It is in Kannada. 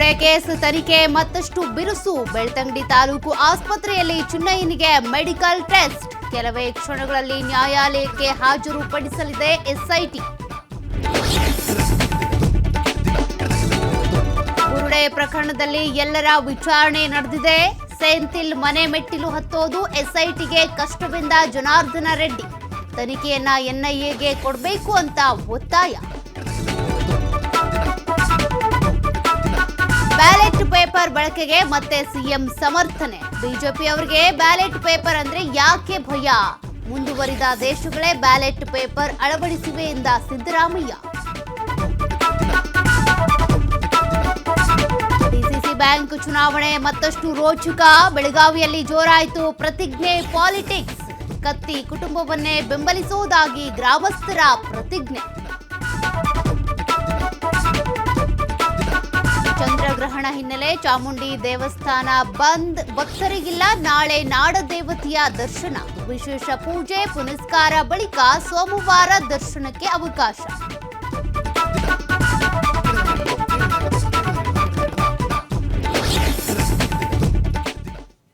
ಬುರುಡೆ ಕೇಸ್ ತನಿಖೆ ಮತ್ತಷ್ಟು ಬಿರುಸು. ಬೆಳ್ತಂಗಡಿ ತಾಲೂಕು ಆಸ್ಪತ್ರೆಯಲ್ಲಿ ಚಿನ್ನಯ್ಯನಿಗೆ ಮೆಡಿಕಲ್ ಟೆಸ್ಟ್. ಕೆಲವೇ ಕ್ಷಣಗಳಲ್ಲಿ ನ್ಯಾಯಾಲಯಕ್ಕೆ ಹಾಜರುಪಡಿಸಲಿದೆ ಎಸ್ಐಟಿ. ಬುರುಡೆ ಪ್ರಕರಣದಲ್ಲಿ ಎಲ್ಲರ ವಿಚಾರಣೆ ನಡೆದಿದೆ. ಸೆಂಥಿಲ್ ಮನೆ ಮೆಟ್ಟಿಲು ಹತ್ತೋದು ಎಸ್ಐಟಿಗೆ ಕಷ್ಟವೆಂದ ಜನಾರ್ದನ ರೆಡ್ಡಿ. ತನಿಖೆಯನ್ನ ಎನ್ಐಎಗೆ ಕೊಡಬೇಕು ಅಂತ ಒತ್ತಾಯ. ಬ್ಯಾಲೆಟ್ ಪೇಪರ್ ಬಳಕೆಗೆ ಮತ್ತೆ ಸಿಎಂ ಸಮರ್ಥನೆ. ಬಿಜೆಪಿ ಅವರಿಗೆ ಬ್ಯಾಲೆಟ್ ಪೇಪರ್ ಅಂದ್ರೆ ಯಾಕೆ ಭಯ? ಮುಂದುವರಿದ ದೇಶಗಳೇ ಬ್ಯಾಲೆಟ್ ಪೇಪರ್ ಅಳವಡಿಸಿವೆ ಎಂದ ಸಿದ್ದರಾಮಯ್ಯ. ಡಿಸಿಸಿ ಬ್ಯಾಂಕ್ ಚುನಾವಣೆ ಮತ್ತಷ್ಟು ರೋಚಕ. ಬೆಳಗಾವಿಯಲ್ಲಿ ಜೋರಾಯಿತು ಪ್ರತಿಜ್ಞೆ ಪಾಲಿಟಿಕ್ಸ್. ಕತ್ತಿ ಕುಟುಂಬವನ್ನೇ ಬೆಂಬಲಿಸುವುದಾಗಿ ಗ್ರಾಮಸ್ಥರ ಪ್ರತಿಜ್ಞೆ. ಚಂದ್ರಗ್ರಹಣ ಹಿನ್ನೆಲೆ ಚಾಮುಂಡಿ ದೇವಸ್ಥಾನ ಬಂದ್. ಭಕ್ತರಿಗಿಲ್ಲ ನಾಳೆ ನಾಡದೇವತೆಯ ದರ್ಶನ. ವಿಶೇಷ ಪೂಜೆ ಪುನಸ್ಕಾರ ಬಳಿಕ ಸೋಮವಾರ ದರ್ಶನಕ್ಕೆ ಅವಕಾಶ.